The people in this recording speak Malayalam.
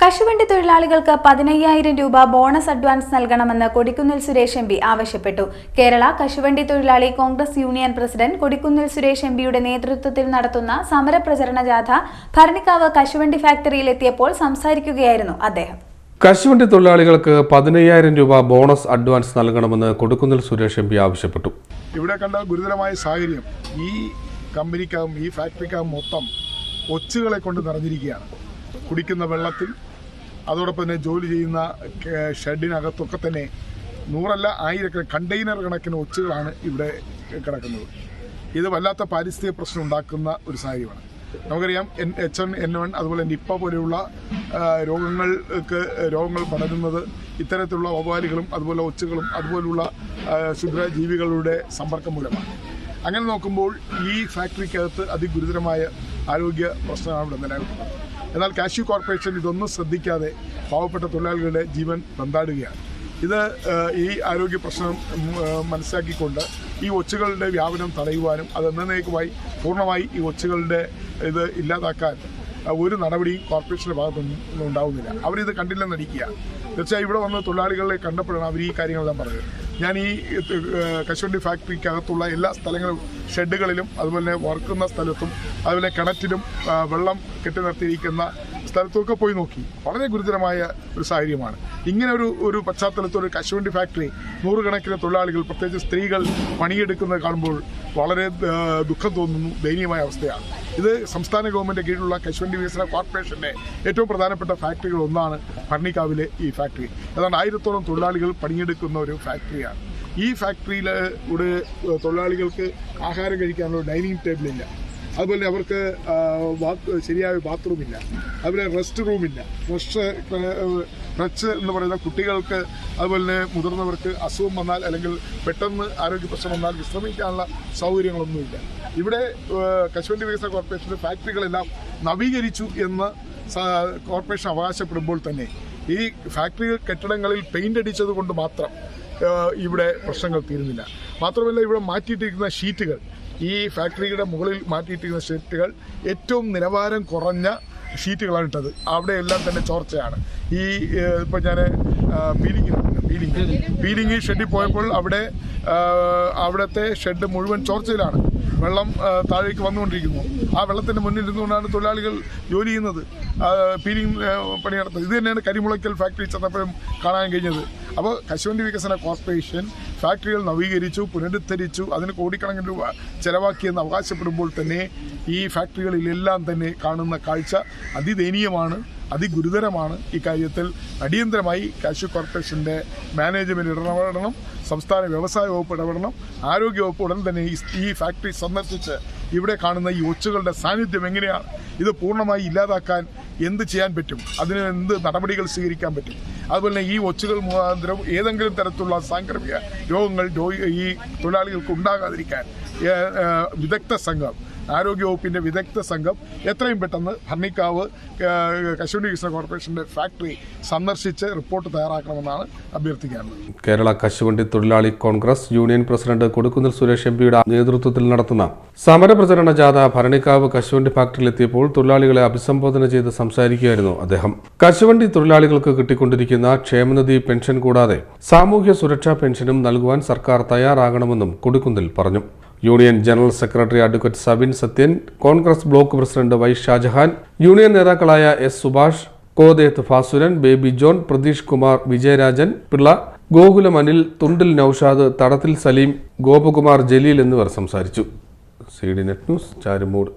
കശുവണ്ടി തൊഴിലാളികൾക്ക് 15,000 രൂപ ബോണസ് അഡ്വാൻസ് നൽകണമെന്ന് കൊടിക്കുന്നിൽ സുരേഷ് എം.പി. ആവശ്യപ്പെട്ടു. കേരള കശുവണ്ടി തൊഴിലാളി കോൺഗ്രസ് യൂണിയൻ പ്രസിഡന്റ് കൊടിക്കുന്നിൽ സുരേഷ് എം.പിയുടെ നേതൃത്വത്തിൽ നടത്തുന്ന സമരപ്രചരണ ജാഥ ഭരണിക്കാവ് കശുവണ്ടി ഫാക്ടറിയിലെത്തിയപ്പോൾ സംസാരിക്കുകയായിരുന്നു അദ്ദേഹം. കശുവണ്ടി തൊഴിലാളികൾക്ക് 15,000 രൂപ ബോണസ് അഡ്വാൻസ് നൽകണമെന്ന് കൊടിക്കുന്നിൽ സുരേഷ് എം.പി. ആവശ്യപ്പെട്ടു. ഇവിടെ കണ്ട ഗുരുതരമായ സാഹചര്യം ഈ കമ്പനിക്കാവും ഈ ഫാക്ടറിക്കാവും മൊത്തം ഒച്ചുകളെ കൊണ്ട് നിറഞ്ഞിരിക്കുകയാണ്. കുടിക്കുന്ന വെള്ളത്തിൽ അതോടൊപ്പം തന്നെ ജോലി ചെയ്യുന്ന ഷെഡിനകത്തൊക്കെ തന്നെ 100 ആയിരക്കണക്കിന് കണ്ടെയ്നർ കണക്കിന് ഒച്ചുകളാണ് ഇവിടെ കിടക്കുന്നത്. ഇത് വല്ലാത്ത പാരിസ്ഥിതിക പ്രശ്നം ഉണ്ടാക്കുന്ന ഒരു സാഹചര്യമാണ്. നമുക്കറിയാം H1N1 അതുപോലെ നിപ്പ പോലെയുള്ള രോഗങ്ങൾ പടരുന്നത് ഇത്തരത്തിലുള്ള വവ്വാലുകളും അതുപോലെ ഒച്ചുകളും അതുപോലുള്ള ക്ഷുദ്രജീവികളുടെ സമ്പർക്കം മൂലമാണ്. അങ്ങനെ നോക്കുമ്പോൾ ഈ ഫാക്ടറിക്കകത്ത് അതിഗുരുതരമായ ആരോഗ്യ പ്രശ്നമാണ് ഇവിടെ നിലനിൽക്കുന്നത്. എന്നാൽ കാഷ്യൂ കോർപ്പറേഷൻ ഇതൊന്നും ശ്രദ്ധിക്കാതെ പാവപ്പെട്ട തൊഴിലാളികളുടെ ജീവൻ ബന്ധാടുകയാണ്. ഇത് ഈ ആരോഗ്യ പ്രശ്നം മനസ്സിലാക്കിക്കൊണ്ട് ഈ ഒച്ചുകളുടെ വ്യാപനം തടയുവാനും അത് എന്നേക്കുമായി പൂർണ്ണമായി ഈ ഒച്ചുകളുടെ ഇത് ഇല്ലാതാക്കാൻ ഒരു നടപടിയും കോർപ്പറേഷൻ്റെ ഭാഗത്തൊന്നും ഉണ്ടാവുന്നില്ല. അവരിത് കണ്ടില്ലെന്ന് നടിക്കുക. തീർച്ചയായും ഇവിടെ വന്ന് തൊഴിലാളികളെ കണ്ടപ്പോഴാണ് അവർ ഈ കാര്യങ്ങളെല്ലാം പറഞ്ഞത്. ഞാൻ ഈ കശുവണ്ടി ഫാക്ടറിക്കകത്തുള്ള എല്ലാ സ്ഥലങ്ങളും ഷെഡുകളിലും അതുപോലെ വർക്കുന്ന സ്ഥലത്തും അതുപോലെ കിണറ്റിലും വെള്ളം കെട്ടി നിർത്തിയിരിക്കുന്ന സ്ഥലത്തുമൊക്കെ പോയി നോക്കി. വളരെ ഗുരുതരമായ ഒരു സാഹചര്യമാണ്. ഇങ്ങനെ ഒരു പശ്ചാത്തലത്തിൽ ഒരു കശുവണ്ടി ഫാക്ടറി 100 കണക്കിന് തൊഴിലാളികൾ പ്രത്യേകിച്ച് സ്ത്രീകൾ പണിയെടുക്കുന്നത് കാണുമ്പോൾ വളരെ ദുഃഖം തോന്നുന്നു. ദയനീയമായ അവസ്ഥയാണ്. ഇത് സംസ്ഥാന ഗവൺമെൻറ് കീഴിലുള്ള കശുവണ്ടി വികസന കോർപ്പറേഷൻ്റെ ഏറ്റവും പ്രധാനപ്പെട്ട ഫാക്ടറികൾ ഒന്നാണ് ഭരണിക്കാവിലെ ഈ ഫാക്ടറി. ഏതാണ്ട് 1000-ഓളം തൊഴിലാളികൾ പണിയെടുക്കുന്ന ഒരു ഫാക്ടറിയാണ്. ഈ ഫാക്ടറിയിൽ ഇവിടെ തൊഴിലാളികൾക്ക് ആഹാരം കഴിക്കാനുള്ള ഡൈനിങ് ടേബിളില്ല. അതുപോലെ അവർക്ക് ശരിയായ ബാത്റൂമില്ല. അതുപോലെ റെസ്റ്റ് റൂമില്ല. ഫ്രഷ് എന്ന് പറയുന്ന കുട്ടികൾക്ക് അതുപോലെ തന്നെ മുതിർന്നവർക്ക് അസുഖം വന്നാൽ അല്ലെങ്കിൽ പെട്ടെന്ന് ആരോഗ്യ പ്രശ്നം വന്നാൽ വിശ്രമിക്കാനുള്ള സൗകര്യങ്ങളൊന്നുമില്ല. ഇവിടെ കശുവണ്ടി വികസന കോർപ്പറേഷൻ്റെ ഫാക്ടറികളെല്ലാം നവീകരിച്ചു എന്ന് കോർപ്പറേഷൻ അവകാശപ്പെടുമ്പോൾ തന്നെ ഈ ഫാക്ടറി കെട്ടിടങ്ങളിൽ പെയിൻ്റ് അടിച്ചത് കൊണ്ട് മാത്രം ഇവിടെ പ്രശ്നങ്ങൾ തീരുന്നില്ല. മാത്രമല്ല ഇവിടെ മാറ്റിയിട്ടിരിക്കുന്ന ഷീറ്റുകൾ, ഈ ഫാക്ടറിയുടെ മുകളിൽ മാറ്റിയിട്ടിരിക്കുന്ന ഷീറ്റുകൾ ഏറ്റവും നിലവാരം കുറഞ്ഞ ഷീറ്റുകളാണ് ഇട്ടത്. അവിടെയെല്ലാം തന്നെ ചോർച്ചയാണ്. ഈ ഇപ്പം ഞാൻ പീലിംഗ് ഷെഡിൽ പോയപ്പോൾ അവിടുത്തെ ഷെഡ് മുഴുവൻ ചോർച്ചയിലാണ്. വെള്ളം താഴേക്ക് വന്നുകൊണ്ടിരിക്കുന്നു. ആ വെള്ളത്തിൻ്റെ മുന്നിൽ ഇരുന്നുകൊണ്ടാണ് തൊഴിലാളികൾ ജോലി ചെയ്യുന്നത്, പീലിംഗ് പണി നടത്തുന്നത്. ഇത് തന്നെയാണ് കരിമുളയ്ക്കൽ ഫാക്ടറി ചെന്നപ്പോഴും കാണാൻ കഴിഞ്ഞത്. അപ്പോൾ കശുവണ്ടി വികസന കോർപ്പറേഷൻ ഫാക്ടറികൾ നവീകരിച്ചു, പുനരുദ്ധരിച്ചു, അതിന് കോടിക്കണക്കിന് രൂപ ചെലവാക്കിയെന്ന് അവകാശപ്പെടുമ്പോൾ തന്നെ ഈ ഫാക്ടറികളിലെല്ലാം തന്നെ കാണുന്ന കാഴ്ച അതിദയനീയമാണ്, അതിഗുരുതരമാണ്. ഇക്കാര്യത്തിൽ അടിയന്തരമായി കാഷ്യൂ കോർപ്പറേഷൻ്റെ മാനേജ്മെൻറ്റ് ഇടപെടണം, സംസ്ഥാന വ്യവസായ വകുപ്പ് ഇടപെടണം, ആരോഗ്യ വകുപ്പ് ഉടൻ തന്നെ ഈ ഫാക്ടറി സന്ദർശിച്ച് ഇവിടെ കാണുന്ന ഈ ഒച്ചുകളുടെ സാന്നിധ്യം എങ്ങനെയാണ്, ഇത് പൂർണ്ണമായി ഇല്ലാതാക്കാൻ എന്ത് ചെയ്യാൻ പറ്റും, അതിന് എന്ത് നടപടികൾ സ്വീകരിക്കാൻ പറ്റും, അതുപോലെ തന്നെ ഈ ഒച്ചുകൾ മുഖാന്തരം ഏതെങ്കിലും തരത്തിലുള്ള സാംക്രമിക രോഗങ്ങൾ ഈ തൊഴിലാളികൾക്ക് ഉണ്ടാകാതിരിക്കാൻ വിദഗ്ധ സംഘം, ആരോഗ്യവകുപ്പിൻ്റെ വിദഗ്ധ സംഘം എത്രയും പെട്ടെന്ന് ഭരണിക്കാവ് കശുവണ്ടി വികസന കോർപ്പറേഷൻ്റെ ഫാക്ടറി സന്ദർശിച്ച് റിപ്പോർട്ട് തയ്യാറാക്കണമെന്നാണ് അഭ്യർത്ഥിക്കാനുള്ളത്. കേരള കശുവണ്ടി തൊഴിലാളി കോൺഗ്രസ് യൂണിയൻ പ്രസിഡന്റ് കൊടിക്കുന്നിൽ സുരേഷ് എം.പിയുടെ നേതൃത്വത്തിൽ നടത്തുന്ന സമരപ്രചരണ ജാഥ ഭരണിക്കാവ് കശുവണ്ടി ഫാക്ടറിയിലെത്തിയപ്പോൾ തൊഴിലാളികളെ അഭിസംബോധന ചെയ്ത് സംസാരിക്കുകയായിരുന്നു അദ്ദേഹം. കശുവണ്ടി തൊഴിലാളികൾക്ക് കിട്ടിക്കൊണ്ടിരിക്കുന്ന ക്ഷേമനിധി പെൻഷൻ കൂടാതെ സാമൂഹ്യ സുരക്ഷാ പെൻഷനും നൽകുവാൻ സർക്കാർ തയ്യാറാകണമെന്നും കൊടിക്കുന്നിൽ പറഞ്ഞു. Union general secretary advocate Sabin Sathyan, Congress block president Y Shajahan, union നേതാക്കളായ എസ് സുഭാഷ്, കോദേത്ത് ഫാസുരൻ, ബേബി ജോൺ, പ്രതീഷ് കുമാർ, വിജയരാജൻ പിള്ള, ഗോകുലം അനിൽ, തുണ്ടിൽ നൌഷാദ്, തടത്തിൽ സലീം, ഗോപകുമാർ ജലീൽ എന്നിവർ സംസാരിച്ചു. CD Net News, Charummood.